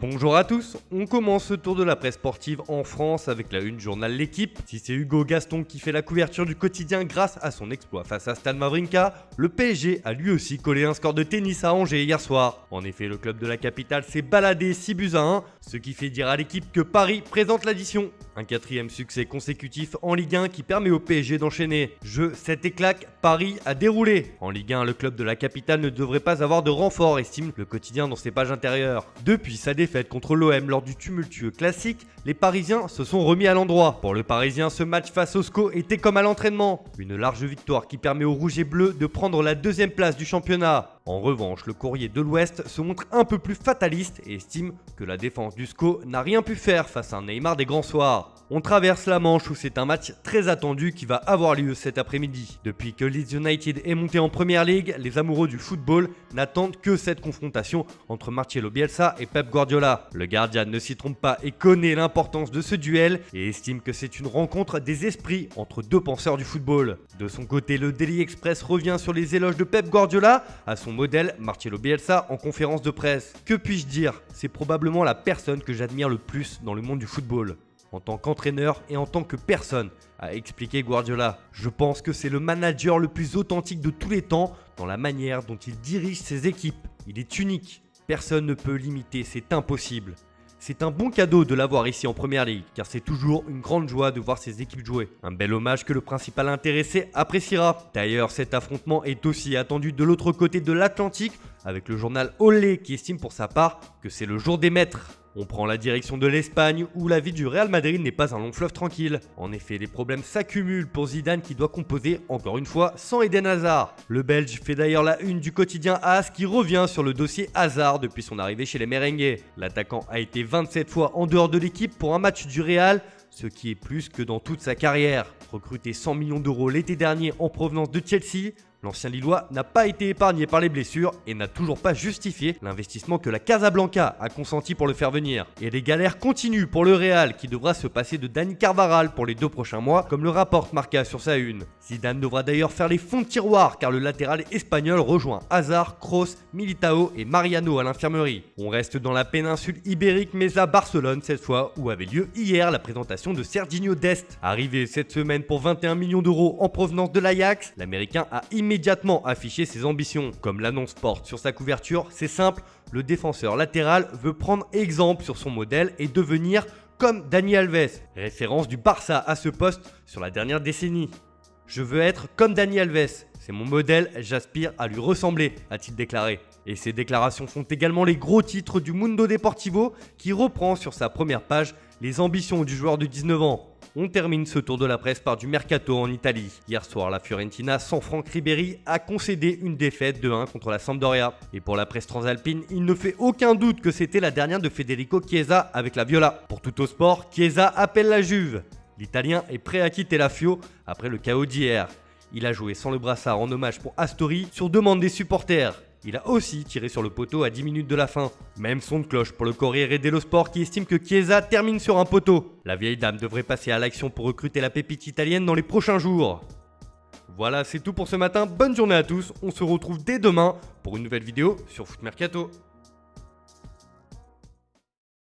Bonjour à tous, on commence ce tour de la presse sportive en France avec la une journal L'Équipe. Si c'est Hugo Gaston qui fait la couverture du quotidien grâce à son exploit face à Stade Wawrinka, le PSG a lui aussi collé un score de tennis à Angers hier soir. En effet, le club de la capitale s'est baladé 6-1, ce qui fait dire à L'Équipe que Paris présente l'addition. Un quatrième succès consécutif en Ligue 1 qui permet au PSG d'enchaîner. Jeu 7 et claque, Paris a déroulé. En Ligue 1, le club de la capitale ne devrait pas avoir de renfort, estime le quotidien dans ses pages intérieures. Depuis sa défaite contre l'OM lors du tumultueux classique, les Parisiens se sont remis à l'endroit. Pour le Parisien, ce match face au SCO était comme à l'entraînement. Une large victoire qui permet aux Rouges et Bleus de prendre la deuxième place du championnat. En revanche, le Courrier de l'Ouest se montre un peu plus fataliste et estime que la défense du SCO n'a rien pu faire face à un Neymar des grands soirs. On traverse la Manche où c'est un match très attendu qui va avoir lieu cet après-midi. Depuis que Leeds United est monté en Première Ligue, les amoureux du football n'attendent que cette confrontation entre Marcelo Bielsa et Pep Guardiola. Le gardien ne s'y trompe pas et connaît l'importance de ce duel et estime que c'est une rencontre des esprits entre deux penseurs du football. De son côté, le Daily Express revient sur les éloges de Pep Guardiola à son modèle Marcelo Bielsa en conférence de presse. Que puis-je dire? C'est probablement la personne que j'admire le plus dans le monde du football. En tant qu'entraîneur et en tant que personne, a expliqué Guardiola. Je pense que c'est le manager le plus authentique de tous les temps dans la manière dont il dirige ses équipes. Il est unique. Personne ne peut l'imiter, c'est impossible. C'est un bon cadeau de l'avoir ici en Première Ligue, car c'est toujours une grande joie de voir ses équipes jouer. Un bel hommage que le principal intéressé appréciera. D'ailleurs, cet affrontement est aussi attendu de l'autre côté de l'Atlantique, avec le journal Olé qui estime pour sa part que c'est le jour des maîtres. On prend la direction de l'Espagne où la vie du Real Madrid n'est pas un long fleuve tranquille. En effet, les problèmes s'accumulent pour Zidane qui doit composer encore une fois sans Eden Hazard. Le Belge fait d'ailleurs la une du quotidien AS qui revient sur le dossier Hazard depuis son arrivée chez les Merengues. L'attaquant a été 27 fois en dehors de l'équipe pour un match du Real, ce qui est plus que dans toute sa carrière. Recruté 100 millions d'euros l'été dernier en provenance de Chelsea, l'ancien Lillois n'a pas été épargné par les blessures et n'a toujours pas justifié l'investissement que la Casablanca a consenti pour le faire venir. Et les galères continuent pour le Real qui devra se passer de Dani Carvajal pour les 2 prochains mois, comme le rapporte Marca sur sa une. Zidane devra d'ailleurs faire les fonds de tiroir car le latéral espagnol rejoint Hazard, Kroos, Militao et Mariano à l'infirmerie. On reste dans la péninsule ibérique mais à Barcelone cette fois où avait lieu hier la présentation de Serginho Dest. Arrivé cette semaine pour 21 millions d'euros en provenance de l'Ajax, l'Américain a immédiatement affiché ses ambitions. Comme l'annonce porte sur sa couverture, c'est simple, le défenseur latéral veut prendre exemple sur son modèle et devenir comme Dani Alves, référence du Barça à ce poste sur la dernière décennie. Je veux être comme Dani Alves, c'est mon modèle, j'aspire à lui ressembler, a-t-il déclaré. Et ces déclarations font également les gros titres du Mundo Deportivo qui reprend sur sa première page les ambitions du joueur de 19 ans. On termine ce tour de la presse par du mercato en Italie. Hier soir, la Fiorentina sans Franck Ribéry a concédé une défaite de 1 contre la Sampdoria. Et pour la presse transalpine, il ne fait aucun doute que c'était la dernière de Federico Chiesa avec la Viola. Pour Tuttosport, Chiesa appelle la Juve. L'Italien est prêt à quitter la Fio après le chaos d'hier. Il a joué sans le brassard en hommage pour Astori sur demande des supporters. Il a aussi tiré sur le poteau à 10 minutes de la fin. Même son de cloche pour le Corriere dello Sport qui estime que Chiesa termine sur un poteau. La vieille dame devrait passer à l'action pour recruter la pépite italienne dans les prochains jours. Voilà, c'est tout pour ce matin. Bonne journée à tous. On se retrouve dès demain pour une nouvelle vidéo sur Foot Mercato.